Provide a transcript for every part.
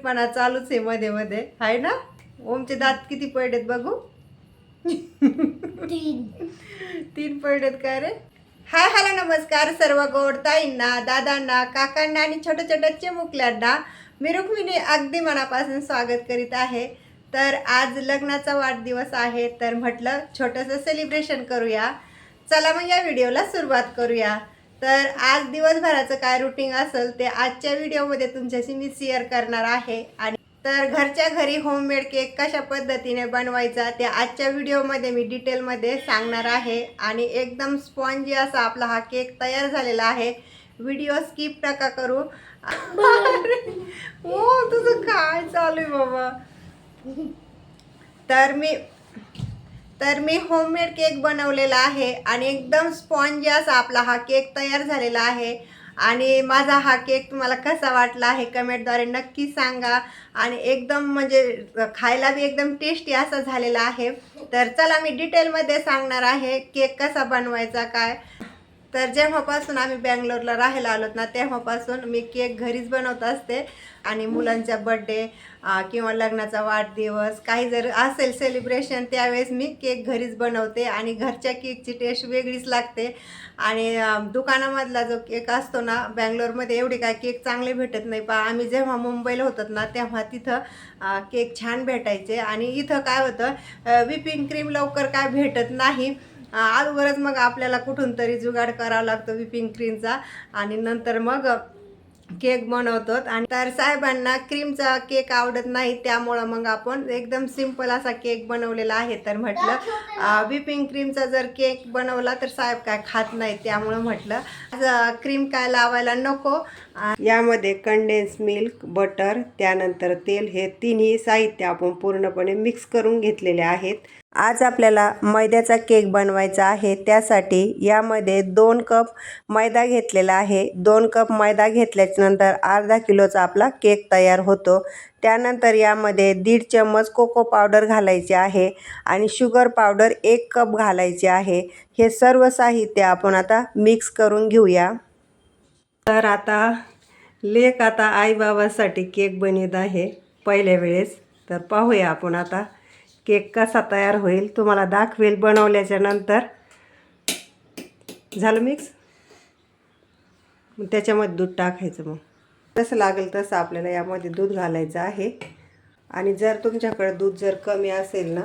शहाणपणा चालूच आहे मध्ये मध्ये, आहे ना? ओमचे दात किती पडलेत बघू? 3 पडलेत काय रे? हाय हॅलो नमस्कार सर्व गोड ताईंना, दादांना, काकांना आणि छोट्या छोट्या चिमुकल्यांना मी रुक्मिणी अगदी मनापासून स्वागत करीत आहे. तर आज लग्नाचा वाढदिवस आहे, तर म्हटलं छोटंसं सेलिब्रेशन करूया. चला मग या व्हिडिओला सुरुवात करूया. तर आज दिवसभराचं काय रुटीन असेल ते आजच्या व्हिडिओमध्ये तुमच्याशी मी शेअर करणार आहे. आणि तर घरच्या घरी होममेड केक कशा पद्धतीने बनवायचा ते आजच्या व्हिडिओमध्ये मी डिटेलमध्ये सांगणार आहे. आणि एकदम स्पॉन्जी असा आपला हा केक तयार झालेला आहे. व्हिडिओ स्किप नका करू. हो तुझं काय चालू आहे बाबा? तर मी होममेड केक बनवलेला आहे आणि एकदम स्पॉन्जी असा आपला हा केक तयार झालेला आहे. आणि माझा हा केक तुम्हाला कसा वाटला आहे कमेंटद्वारे नक्की सांगा. आणि एकदम म्हणजे खायला बी एकदम टेस्टी असा झालेला आहे. तर चला मी डिटेलमध्ये सांगणार आहे केक कसा बनवायचा काय. तर जेव्हापासून आम्ही बँगलोरला राहायला आलोत ना तेव्हापासून मी केक घरीच बनवत असते. आणि मुलांच्या बड्डे किंवा लग्नाचा वाढदिवस काही जर असेल सेलिब्रेशन त्यावेळेस मी केक घरीच बनवते. आणि घरच्या केकची टेस्ट वेगळीच लागते. आणि दुकानामधला जो केक असतो ना बँगलोरमध्ये एवढे काय केक चांगले भेटत नाही. आम्ही जेव्हा मुंबईला होतात ना तेव्हा तिथं केक छान भेटायचे. आणि इथं काय होतं व्हिपिंग क्रीम लवकर काय भेटत नाही. अगोदरच मग आपल्याला कुठून तरी जुगाड करावा लागतो व्हिपिंग क्रीमचा. आणि नंतर मग केक बनवतो. आणि तर साहेबांना क्रीमचा केक आवडत नाही त्यामुळं मग आपण एकदम सिंपल असा केक बनवलेला आहे. तर म्हटलं व्हिपिंग क्रीमचा जर केक बनवला तर साहेब काय खात नाही, त्यामुळं म्हटलं क्रीम काय लावायला नको. यामध्ये कंडेन्स मिल्क, बटर, त्यानंतर तेल हे तिन्ही साहित्य आपण पूर्णपणे मिक्स करून घेतलेले आहेत. आज आपल्याला मैद्याचा केक बनवायचा आहे. त्यासाठी यामध्ये 2 कप मैदा घेतलेला आहे. 2 कप मैदा घेतल्यानंतर अर्धा किलोचा आपला केक तयार होतो. त्यानंतर यामध्ये 1.5 चम्मच कोको पावडर घालायचे आहे आणि शुगर पावडर 1 कप घालायचे आहे. हे सर्व साहित्य आपण आता मिक्स करून घेऊया. तर आता लेक आता आईबाबासाठी केक बनवत आहे पहिल्या वेळेस. तर पाहूया आपण आता केक कसा तयार होईल, तुम्हाला दाखवेल बनवल्याच्या नंतर. झालं मिक्स, त्याच्यामध्ये दूध टाकायचं. मग जसं लागेल तसं आपल्याला यामध्ये दूध घालायचं आहे. आणि जर तुमच्याकडे दूध जर कमी असेल ना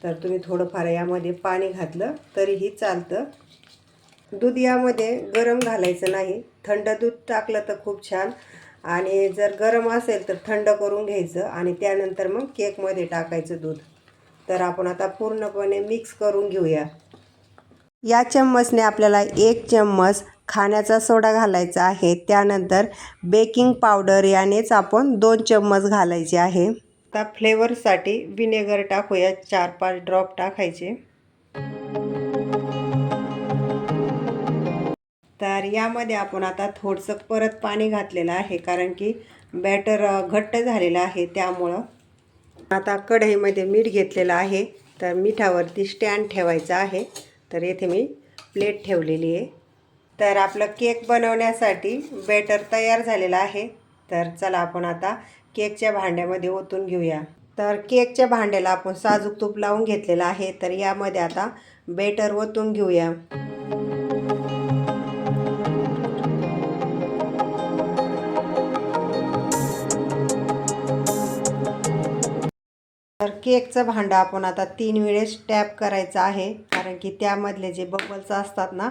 तर तुम्ही थोडंफार यामध्ये पाणी घातलं तरीही चालतं. दूध यामध्ये गरम घालायचं नाही, थंड दूध टाकलं तर खूप छान. आणि जर गरम असेल तर थंड करून घ्यायचं आणि त्यानंतर मग केकमध्ये टाकायचं दूध. तर आपण आता पूर्णपणे मिक्स करून घेऊया. या चम्मचने आपल्याला 1 चम्मच खाण्याचा सोडा घालायचा आहे. त्यानंतर बेकिंग पावडर यानेच आपण 2 चम्मच घालायचे आहे. आता फ्लेवरसाठी विनेगर टाकूया, 4-5 ड्रॉप टाकायचे. तर यामध्ये आपण आता थोडंसं परत पाणी घातलेलं आहे कारण की बॅटर घट्ट झालेलं आहे त्यामुळं. आता कढईमध्ये मीठ घेतलेलं आहे. तर मिठावरती स्टँड ठेवायचं आहे. तर येथे मी प्लेट ठेवलेली आहे. तर आपलं केक बनवण्यासाठी बॅटर तयार झालेलं आहे. तर चला आपण आता केकच्या भांड्यामध्ये ओतून घेऊया. तर केकच्या भांड्याला आपण साजूक तूप लावून घेतलेलं आहे. तर यामध्ये आता बॅटर ओतून घेऊया. तर केकचं भांडं आपण आता 3 वेळेस टॅप करायचं आहे कारण की त्यामधले जे बबल्स असतात ना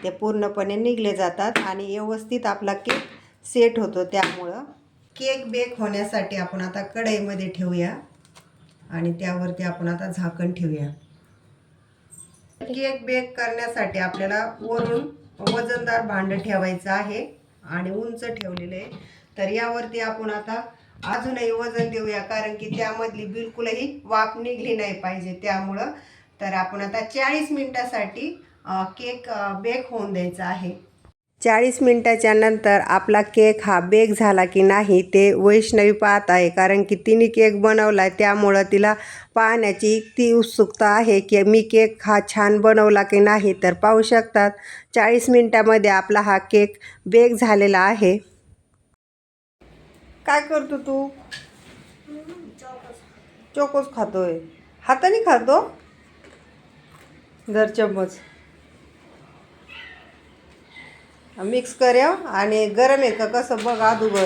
ते पूर्णपणे निघले जातात आणि व्यवस्थित आपला केक सेट होतो. त्यामुळं केक बेक होण्यासाठी आपण आता कढईमध्ये ठेवूया आणि त्यावरती आपण आता झाकण ठेवूया. केक बेक करण्यासाठी आपल्याला वरून वजनदार भांडं ठेवायचं आहे आणि उंच ठेवलेलं आहे. तर यावरती आपण आता अजूनही वजन देऊया कारण की त्यामधली बिलकुलही वाफ निघली नाही पाहिजे त्यामुळं. तर आपण आता 40 मिनिटासाठी केक बेक होऊन द्यायचा आहे. 40 मिनिटाच्या नंतर आपला केक हा बेक झाला की नाही ते वैष्णवी पाहत आहे कारण की तिने केक बनवला आहे त्यामुळं तिला पाहण्याची ती उत्सुकता आहे की मी केक हा छान बनवला की नाही. तर पाहू शकतात 40 मिनिटामध्ये आपला हा केक बेक झालेला आहे. काय करतो तू? चोकोच खातोय. हाताने खातो. धर चम्मच. मिक्स कर आणि गरम आहे का कसं बघ अगोदर.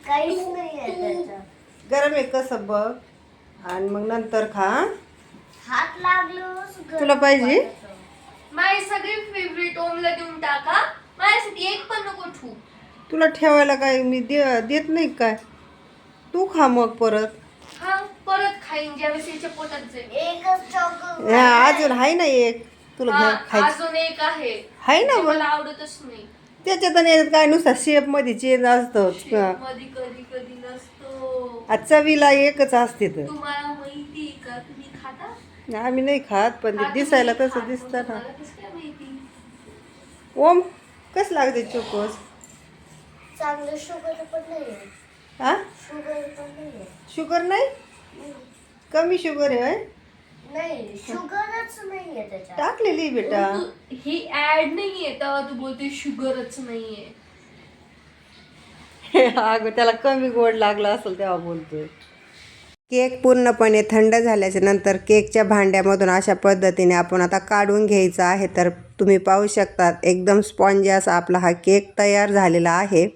काहीच नाही आहे त्याच्यात. गरम आहे कसं बघ आणि मग नंतर खा. हात लागलो. तुला पाहिजे? माझी सगळी फेवरेट ओमला देऊन टाका. माझ्यासाठी एक पण नको ठेवू. तुला ठेवायला काय मी देत नाही काय. तू खा मग परत. हा परत खाईन ज्यावेळेस याच्या पोटात जाईल. एकच चॉकलेट. अजून आहे ना एक. तुला खायचं अजून एक आहे ना. मला आवडतच नाही. त्याच्यात आणि याच्यात काय नुसता शेप मध्ये चेंज असतो. कधी कधी कधी नसतो. चवीला एकच असते तर. तुम्हाला माहिती का तुम्ही खाता? आम्ही नाही खात पण ते दिसायला तसं दिसतं ना. तुम्हाला कसं काय माहिती? ओम कस लागते चोकोस? चांगलं शुगर पण नाही. हा शुगर पण नाही. शुगर नाही. कमी शुगर आहे. नाही शुगरच नाहीये त्याच्यात. टाकलेली बेटा. ही ऍड नाहीये तेव्हा तू बोलते शुगरच नाहीये. अगं त्याला कमी गोड लागला असेल तेव्हा बोलतोय. केक पूर्णपणे थंड झाल्याच्या नंतर केकच्या भांड्यामधून अशा पद्धतीने आपण आता काढून घ्यायचा आहे. तर तुम्ही पाहू शकतात एकदम स्पॉन्जी असा आपला हा केक तयार झालेला आहे.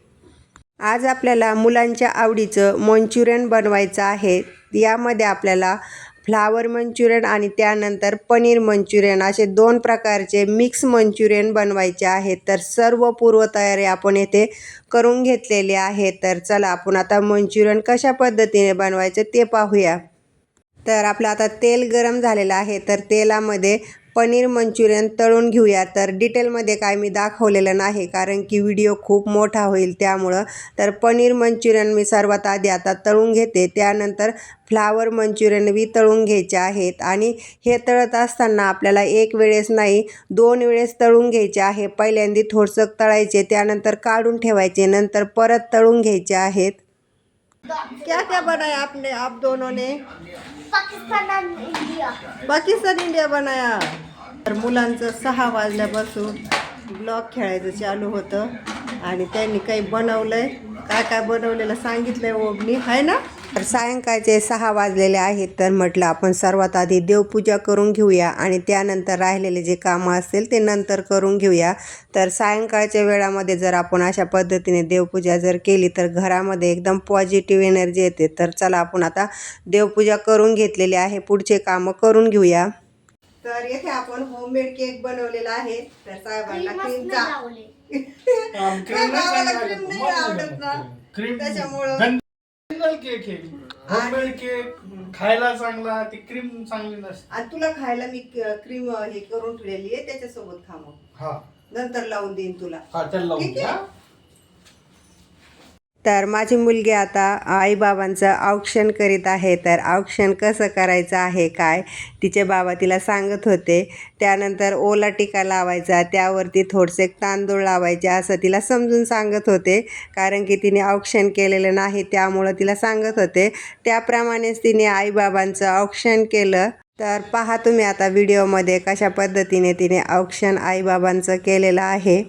आज आपल्याला मुलांच्या आवडीचं मंचुरियन बनवायचं आहे. यामध्ये आपल्याला फ्लावर मंचुरियन आणि त्यानंतर पनीर मंचुरियन असे 2 प्रकारचे मिक्स मंचुरियन बनवायचे आहेत. तर सर्व पूर्वतयारी आपण येथे करून घेतलेली आहे. तर चला आपण आता मंचुरियन कशा पद्धतीने बनवायचे ते पाहूया. तर आपलं आता तेल गरम झालेलं आहे. तर तेलामध्ये पनीर मंचुरियन तळून घेऊया. तर डिटेलमध्ये काय मी दाखवलेलं नाही कारण की व्हिडिओ खूप मोठा होईल त्यामुळं. तर पनीर मंचुरियन मी सर्वात आधी आता तळून घेते. त्यानंतर फ्लावर मंचुरियन बी तळून घ्यायचे आहेत. आणि हे तळत असताना आपल्याला एक वेळेस नाही 2 वेळेस तळून घ्यायचे आहे. पहिल्यांदा थोडंसं तळायचे त्यानंतर काढून ठेवायचे नंतर परत तळून घ्यायचे आहेत. क्या क्या बनाया आपने आप दोनों ने? पाकिस्तान आणि इंडिया. पाकिस्तान इंडिया बनाया. तर मुलांचं 6 वाजल्यापासून ब्लॉग खेळायचं चालू होतं आणि त्यांनी काही बनवलंय. काय काय बनवलेलं सांगितलंय ओमनी आहे ना. तर सायंकाळचे 6 वाजलेले आहेत. तर म्हटलं आपण सर्वात आधी देवपूजा करून घेऊया आणि त्यानंतर राहिलेले जे कामं असतील ते नंतर करून घेऊया. तर सायंकाळच्या वेळामध्ये जर आपण अशा पद्धतीने देवपूजा जर केली तर घरामध्ये एकदम पॉझिटिव्ह एनर्जी येते. तर चला आपण आता देवपूजा करून घेतलेली आहे. पुढचे कामं करून घेऊया. तर येथे आपण होममेड केक बनवलेला आहे. तर साहेबांना क्रीमचा क्रीम नाही आवडत ना त्याच्यामुळं केक आहे. होममेड केक खायला चांगला ती क्रीम चांगली नसते. आणि तुला खायला मी क्रीम हे करून ठेवलेली आहे त्याच्यासोबत खा मग. हा नंतर लावून देईन तुला. हा त्याला लावून ठीक आहे? द्या. तर माझी मुलगी आता आईबाबांचं औक्षण करीत आहे. तर औक्षण कसं करायचं आहे काय तिचे बाबा तिला सांगत होते. त्यानंतर ओला टिका लावायचा त्यावरती थोडेसे तांदूळ लावायचे असं तिला समजून सांगत होते. कारण की तिने औक्षण केलेलं नाही त्यामुळं तिला सांगत होते. त्याप्रमाणेच तिने आईबाबांचं औक्षण केलं. तर पहा तुम्ही आता व्हिडिओमध्ये कशा पद्धतीने तिने औक्षण आईबाबांचं केलेलं आहे.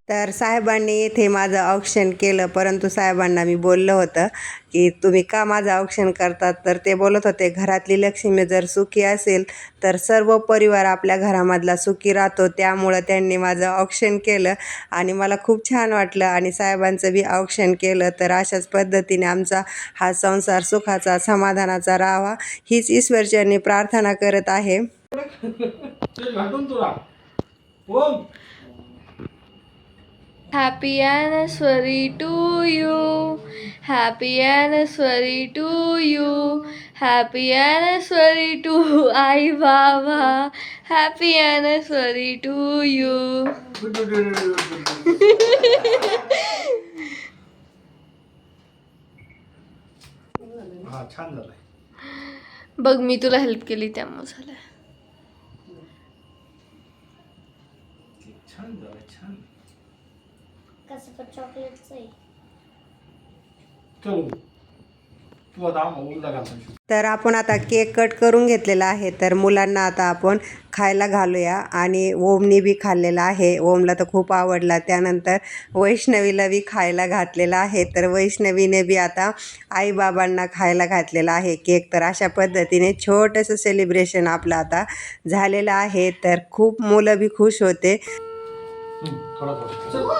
तर साहेबांनी इथे माझं औक्षण केलं परंतु साहेबांना मी बोललं होतं की तुम्ही का माझं औक्षण करतात. तर ते बोलत होते घरातली लक्ष्मी जर सुखी असेल तर सर्व परिवार आपल्या घरामधला सुखी राहतो. त्यामुळं त्यांनी माझं औक्षण केलं आणि मला खूप छान वाटलं आणि साहेबांचं बी औक्षण केलं. तर अशाच पद्धतीने आमचा हा संसार सुखाचा समाधानाचा राहावा हीच ईश्वरचरणी प्रार्थना करत आहे. ते घाटून तुला ओम. Happy anniversary to you. Happy anniversary to you. Happy anniversary to Ai Baba. Happy anniversary to you. हा छान झालाय. बघ मी तुला हेल्प केली त्यामुळे झालं. छान झालाय छान. कसं पण चॉकलेटच आहे. चलो तू आता ओमला घालतो. तर आपण आता केक कट करून घेतलेला आहे. तर मुलांना आता आपण खायला घालूया. आणि ओमनी बी खाल्लेला आहे. ओमला तर खूप आवडला. त्यानंतर वैष्णवीला बी खायला घातलेला आहे. तर वैष्णवीने बी आता आईबाबांना खायला घातलेला आहे केक. तर अशा पद्धतीने छोटंसं सेलिब्रेशन आपलं आता झालेलं आहे. तर खूप मुलं बी खुश होते. थोडा चल. उभा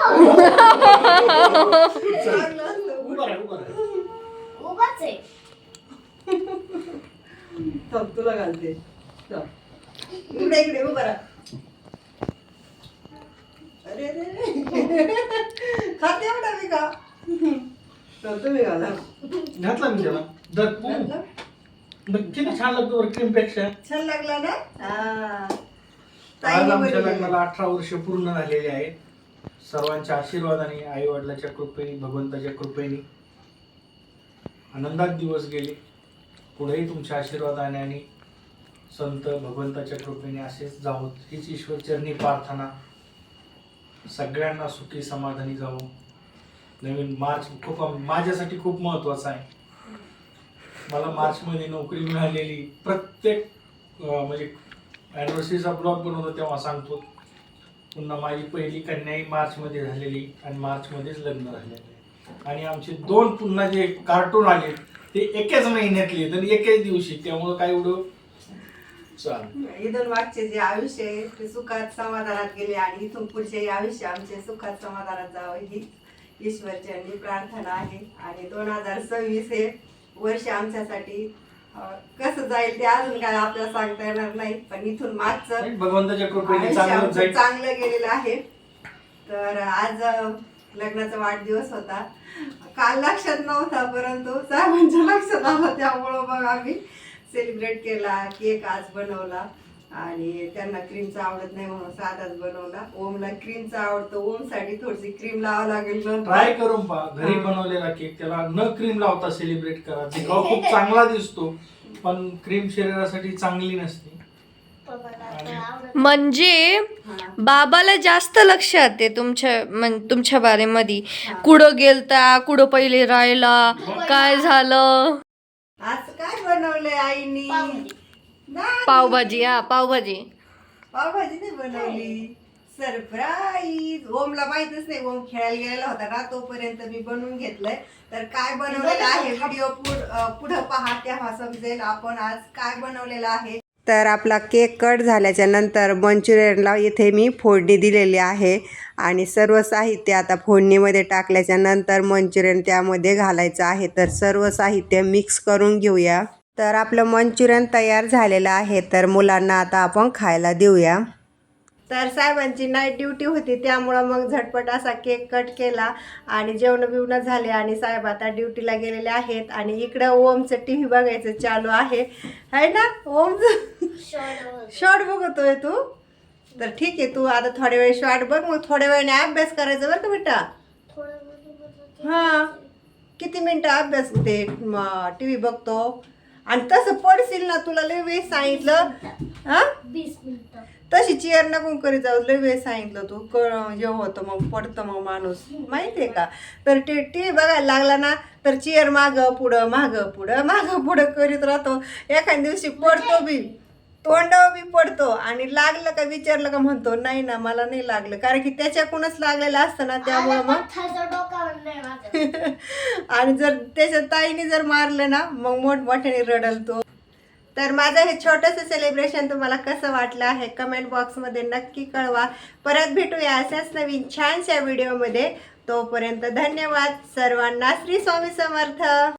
राहा, उभा राहा. उभाच आहे. तुला घालते इकडे इकडे उभा राहा. अरे खाते एवढा मी का तुम्ही घाला. घातला मी त्याला किती छान लागतो बरं क्रीम पेक्षा. छान लागला ना. आज आमच्या लग्नाला 18 वर्ष पूर्ण झालेली आहेत. सर्वांच्या आशीर्वादाने, आई वडिलांच्या कृपेने, भगवंताच्या कृपेने आनंदात दिवस गेले. पुढेही तुमच्या आशीर्वादाने आणि संत भगवंताच्या कृपेने असेच जावं हीच ईश्वर चरणी प्रार्थना. सगळ्यांना सुखी समाधानी जावं. नवीन मार्च खूप माझ्यासाठी खूप महत्त्वाचा आहे. मला मार्चमध्ये नोकरी मिळालेली. प्रत्येक म्हणजे ॲनिव्हर्सरीचा ब्लॉग बनवतो तेव्हा सांगतो. पुन्हा माझी पहिली कन्याही मार्चमध्ये झालेली आणि मार्चमध्येच लग्न झालेलं आहे. आणि आमचे 2 पुन्हा जे कार्टून आले ते एकाच महिन्यातले तर एकाच दिवशी. त्यामुळं काय एवढं इथून मागचे जे आयुष्य आहे ते सुखात समाधानात गेले. आणि इथून पुढचे आयुष्य आमचे सुखात समाधानात जावं ही ईश्वरचरणी प्रार्थना आहे. आणि 2026 हे वर्ष आमच्यासाठी कसं जाईल ते अजून काय आपल्याला सांगता येणार नाही. पण इथून मागचं भगवंताच्या कृपेने आयुष्य चांगलं आमचं जाईल. चांगलं गेलेलं आहे. तर आज लग्नाचा वाढदिवस होता. काल लक्षात नव्हता परंतु साहेबांच्या लक्षात आलं. त्यामुळं मग आम्ही सेलिब्रेट केला. केक आज बनवला. आणि त्यांना क्रीमचा आवडत नाही म्हणून साधाच बनवला. ओमला क्रीमचा आवडतो. ओमसाठी थोडीशी क्रीम लावावं लागेल. ट्राय करून पहा. घरी बनवलेला केक त्याला न क्रीम लावता सेलिब्रेट करा. देखावा खूप चांगला दिसतो पण क्रीम शरीरासाठी चांगली नसते. पण मला आता आवडत म्हणजे बाबाला जास्त लक्षात आहे तुमच्या बारेमध्ये. कुठं गेलता, कुठं पहिले राहिला, काय झालं. आज काय बनवलंय आईनी? पावभाजी. नाही. पावभाजी. पावभाजी पावभाजी नाही बनवली. सरप्राईज. ओमला माहितच नाही. ओम खेळायला गेलेला होता ना तोपर्यंत मी बनवून घेतलंय. तर काय बनवलेलं आहे व्हिडिओ पुढं पहा तेव्हा समजेल आपण आज काय बनवलेलं आहे. तर आपला केक कट झाल्याच्या नंतर मंचुरियनला इथे मी फोडणी दिलेली आहे. आणि सर्व साहित्य आता फोडणीमध्ये टाकल्याच्या नंतर मंचुरियन त्यामध्ये घालायचं आहे. तर सर्व साहित्य मिक्स करून घेऊया. तर आपलं मंचुरियन तयार झालेलं आहे. तर मुलांना आता आपण खायला देऊया. तर साहेबांची नाईट ड्युटी होती त्यामुळं मग झटपट असा केक कट केला. आणि जेवण बिवणं झाले आणि साहेब आता ड्युटीला गेलेले आहेत. आणि इकडं ओमचं टी व्ही बघायचं चालू आहे ना. ओमचं शॉर्ट बघतोय तू. तर ठीक आहे तू आता थोड्या वेळ शॉर्ट बघ. मग थोड्या वेळाने अभ्यास करायचा बरं का बेटा. हां किती मिनटं अभ्यास ते टी व्ही बघतो. आणि तसं पडशील ना तुला लय वेळ सांगितलं. हां 20 मिनिटं. तशी चेअर नको करीत जाऊ. लय वेळ सांगितलं तू हे होतं मग पडतं मग माणूस माहिती आहे का. तर टी व्ही बघायला लागला ना तर चेअर मागं पुढं मागं पुढं करीत राहतो. एखाद्या दिवशी पडतो बी तोंडावर बी पडतो. आणि लागलं का विचारलं का म्हणतो नाही ना मला नाही लागलं. कारण की त्याच्याकडूनच लागलेलं असतं ना त्यामुळं मग पथ्याचं डोकावर नाही माझं. आणि जर त्याच्या ताईने जर मारलं ना मग मोठमोठ्याने रडल तो. तर माझं हे छोटंसं सेलिब्रेशन तुम्हाला कसं वाटलं आहे कमेंट बॉक्समध्ये नक्की कळवा. परत भेटूया अशाच नवीन छानशा व्हिडिओमध्ये. तोपर्यंत धन्यवाद. सर्वांना श्री स्वामी समर्थ.